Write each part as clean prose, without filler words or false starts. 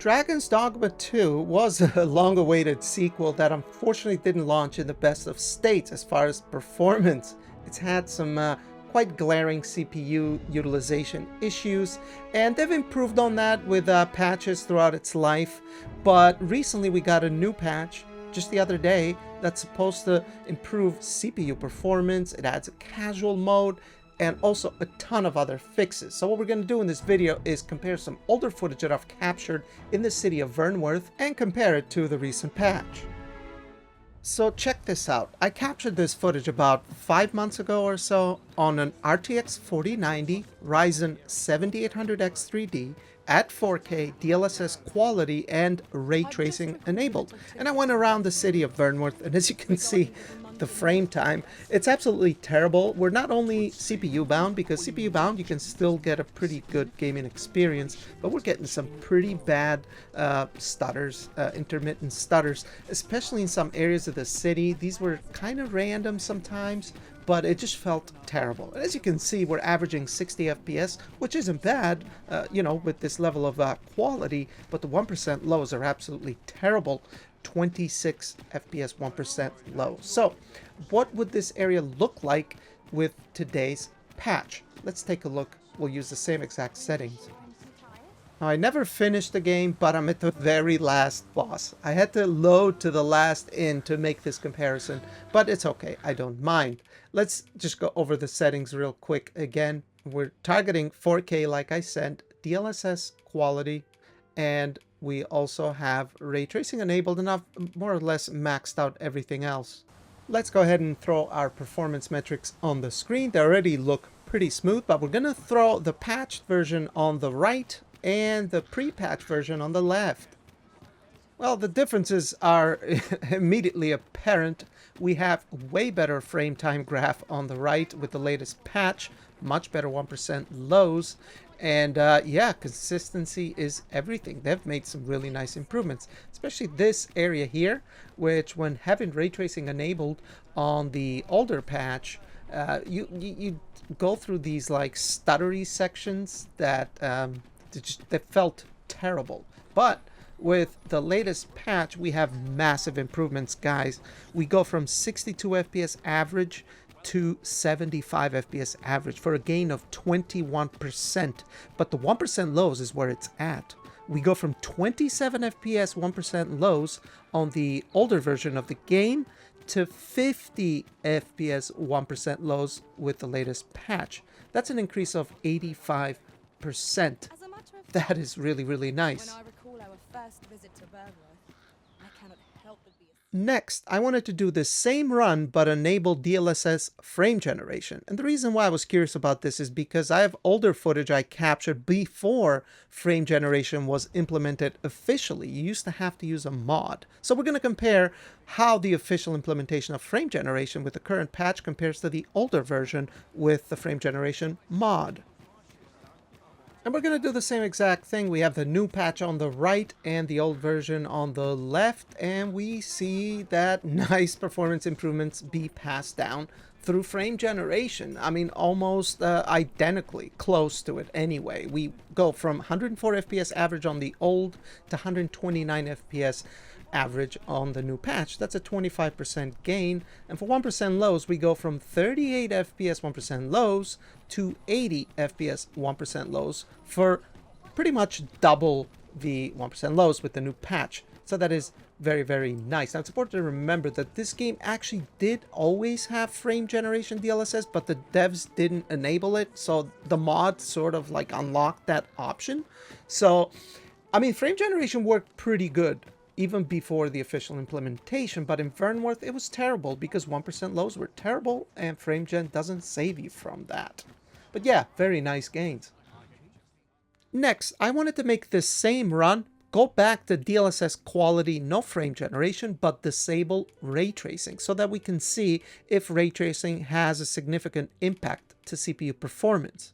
Dragon's Dogma 2 was a long-awaited sequel that unfortunately didn't launch in the best of states as far as performance. It's had some quite glaring CPU utilization issues, and they've improved on that with patches throughout its life. But recently we got a new patch just the other day that's supposed to improve CPU performance. It adds a casual mode and also a ton of other fixes. So what we're going to do in this video is compare some older footage that I've captured in the city of Vernworth and compare it to the recent patch. So check this out. I captured this footage about 5 months ago or so on an RTX 4090 Ryzen 7800X 3D at 4K DLSS quality and ray tracing enabled. And I went around the city of Vernworth, and as you can see, the frame time, it's absolutely terrible. We're not only CPU bound, because CPU bound you can still get a pretty good gaming experience, but we're getting some pretty bad stutters, intermittent stutters, especially in some areas of the city. These were kind of random sometimes, but it just felt terrible. As you can see, we're averaging 60 FPS, which isn't bad, you know, with this level of quality, but the 1% lows are absolutely terrible. 26 FPS, 1% low. So what would this area look like with today's patch? Let's take a look. We'll use the same exact settings. Now, I never finished the game, but I'm at the very last boss. I had to load to the last inn to make this comparison, but it's okay. I don't mind. Let's just go over the settings real quick. Again, we're targeting 4K, like I said, DLSS quality, and we also have ray tracing enabled, and I've more or less maxed out everything else. Let's go ahead and throw our performance metrics on the screen. They already look pretty smooth, but we're going to throw the patched version on the right and the pre-patch version on the left. Well, the differences are immediately apparent. We have way better frame time graph on the right with the latest patch, much better 1% lows, and yeah, consistency is everything. They've made some really nice improvements, especially this area here, which when having ray tracing enabled on the older patch, you go through these like stuttery sections that that felt terrible. But with the latest patch, we have massive improvements, guys. We go from 62 FPS average to 75 FPS average for a gain of 21%. But the 1% lows is where it's at. We go from 27 FPS 1% lows on the older version of the game to 50 FPS 1% lows with the latest patch. That's an increase of 85%. That is really, really nice. Next, I wanted to do the same run but enable DLSS frame generation. And the reason why I was curious about this is because I have older footage I captured before frame generation was implemented officially. You used to have to use a mod. So we're going to compare how the official implementation of frame generation with the current patch compares to the older version with the frame generation mod. And we're going to do the same exact thing. We have the new patch on the right and the old version on the left, and we see that nice performance improvements be passed down through frame generation. I mean, almost identically close to it anyway. We go from 104 FPS average on the old to 129 FPS average on the new patch. That's a 25% gain. And for 1% lows, we go from 38 FPS 1% lows to 80 FPS 1% lows for pretty much double the 1% lows with the new patch. So that is very, very nice. Now, it's important to remember that this game actually did always have frame generation DLSS, but the devs didn't enable it. So the mod sort of like unlocked that option. So, I mean, frame generation worked pretty good even before the official implementation, but in Vernworth it was terrible because 1% lows were terrible, and frame gen doesn't save you from that. But yeah, very nice gains. Next, I wanted to make this same run, go back to DLSS quality, no frame generation, but disable ray tracing so that we can see if ray tracing has a significant impact to CPU performance.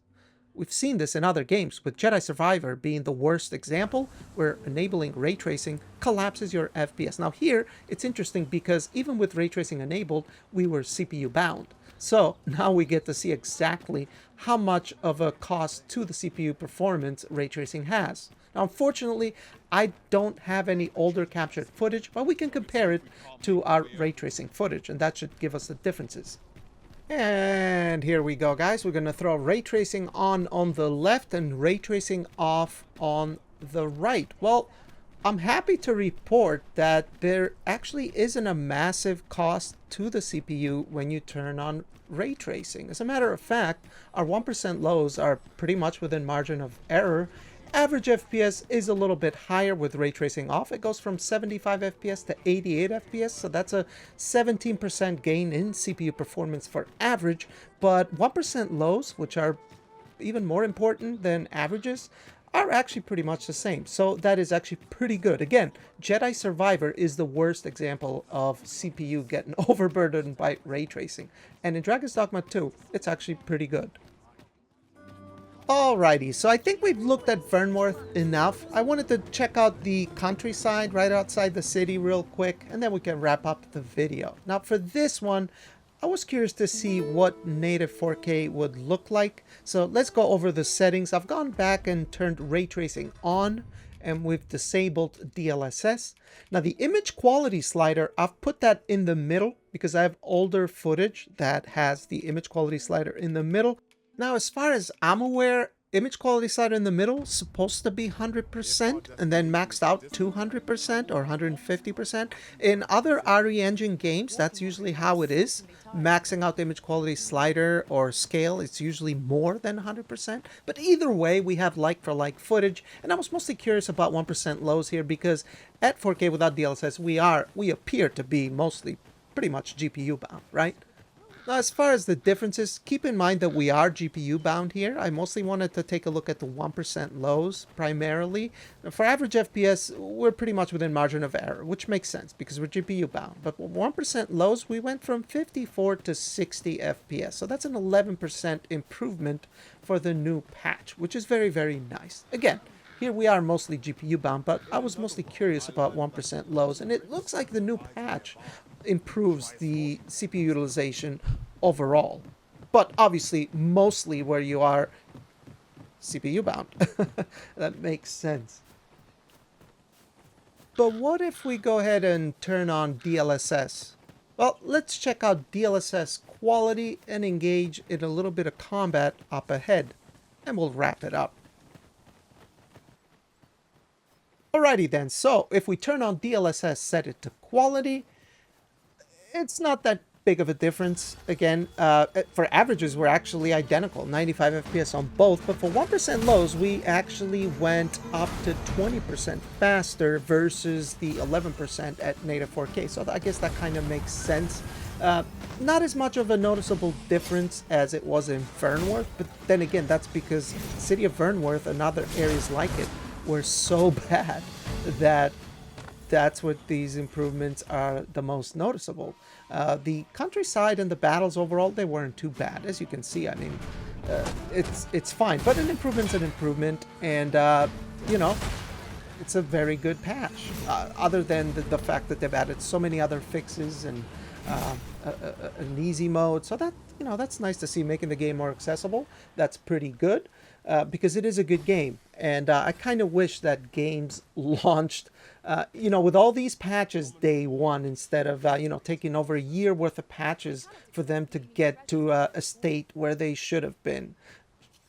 We've seen this in other games, with Jedi Survivor being the worst example, where enabling ray tracing collapses your FPS. Now here, it's interesting because even with ray tracing enabled, we were CPU bound. So now we get to see exactly how much of a cost to the CPU performance ray tracing has. Now, unfortunately, I don't have any older captured footage, but we can compare it to our ray tracing footage, and that should give us the differences. And here we go, guys. We're going to throw ray tracing on the left and ray tracing off on the right. Well, I'm happy to report that there actually isn't a massive cost to the CPU when you turn on ray tracing. As a matter of fact, our 1% lows are pretty much within margin of error. Average FPS is a little bit higher with ray tracing off. It goes from 75 FPS to 88 FPS, so that's a 17% gain in CPU performance for average. But 1% lows, which are even more important than averages, are actually pretty much the same. So that is actually pretty good. Again, Jedi Survivor is the worst example of CPU getting overburdened by ray tracing. And in Dragon's Dogma 2, it's actually pretty good. Alrighty, so I think we've looked at Vernworth enough. I wanted to check out the countryside right outside the city real quick, and then we can wrap up the video. Now for this one, I was curious to see what native 4K would look like. So let's go over the settings. I've gone back and turned ray tracing on, and we've disabled DLSS. Now the image quality slider, I've put that in the middle because I have older footage that has the image quality slider in the middle. Now, as far as I'm aware, image quality slider in the middle is supposed to be 100% and then maxed out 200% or 150%. In other RE Engine games, that's usually how it is. Maxing out the image quality slider or scale, it's usually more than 100%. But either way, we have like-for-like footage. And I was mostly curious about 1% lows here because at 4K without DLSS, we appear to be mostly pretty much GPU bound, right? Now, as far as the differences, keep in mind that we are GPU bound here. I mostly wanted to take a look at the 1% lows primarily. For average FPS, we're pretty much within margin of error, which makes sense because we're GPU bound. But 1% lows, we went from 54 to 60 FPS. So that's an 11% improvement for the new patch, which is very, very nice. Again, here we are mostly GPU bound, but I was mostly curious about 1% lows, and it looks like the new patch improves the CPU utilization overall. But obviously, mostly where you are CPU bound. That makes sense. But what if we go ahead and turn on DLSS? Well, let's check out DLSS quality and engage in a little bit of combat up ahead, and we'll wrap it up. Alrighty then, so if we turn on DLSS, set it to quality, it's not that big of a difference. Again, for averages, we're actually identical, 95 FPS on both, but for 1% lows, we actually went up to 20% faster versus the 11% at native 4K. So I guess that kind of makes sense. Not as much of a noticeable difference as it was in Vernworth, but then again, that's because the city of Vernworth and other areas like it were so bad that that's what these improvements are the most noticeable. The countryside and the battles overall, they weren't too bad. As you can see, I mean, it's fine. But an improvement's an improvement, and, you know, it's a very good patch. Other than the fact that they've added so many other fixes and an easy mode. So that, you know, that's nice to see, making the game more accessible. That's pretty good. Because it is a good game, and I kind of wish that games launched, you know, with all these patches day one instead of, you know, taking over a year worth of patches for them to get to a state where they should have been.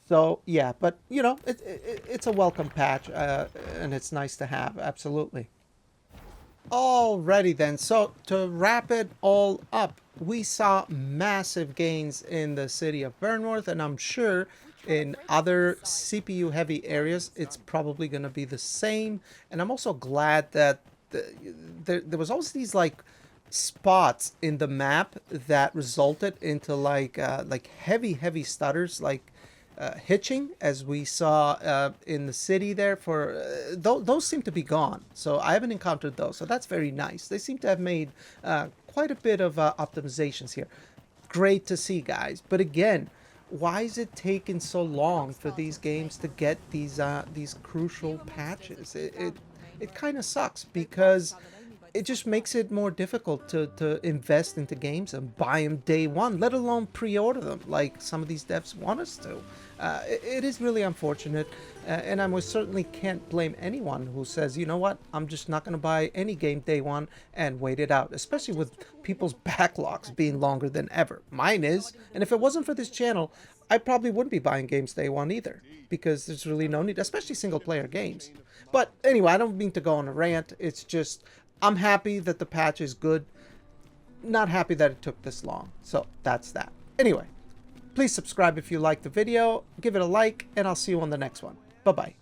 So yeah, but you know, it's a welcome patch, and it's nice to have, absolutely. Alrighty then, so to wrap it all up, we saw massive gains in the city of Vernworth, and I'm sure in other CPU heavy areas it's probably going to be the same. And I'm also glad that there was always these like spots in the map that resulted into like heavy stutters, like hitching, as we saw in the city there. For those seem to be gone, so I haven't encountered those, so that's very nice. They seem to have made quite a bit of optimizations here. Great to see, guys. But again, why is it taking so long for these games to get these crucial patches? It kind of sucks, because it just makes it more difficult to invest into games and buy them day one, let alone pre-order them like some of these devs want us to. It is really unfortunate, and I most certainly can't blame anyone who says, you know what, I'm just not going to buy any game day one and wait it out, especially with people's backlogs being longer than ever. Mine is, and if it wasn't for this channel, I probably wouldn't be buying games day one either, because there's really no need, especially single-player games. But anyway, I don't mean to go on a rant. It's just, I'm happy that the patch is good. Not happy that it took this long. So that's that. Anyway, please subscribe if you liked the video. Give it a like, and I'll see you on the next one. Bye-bye.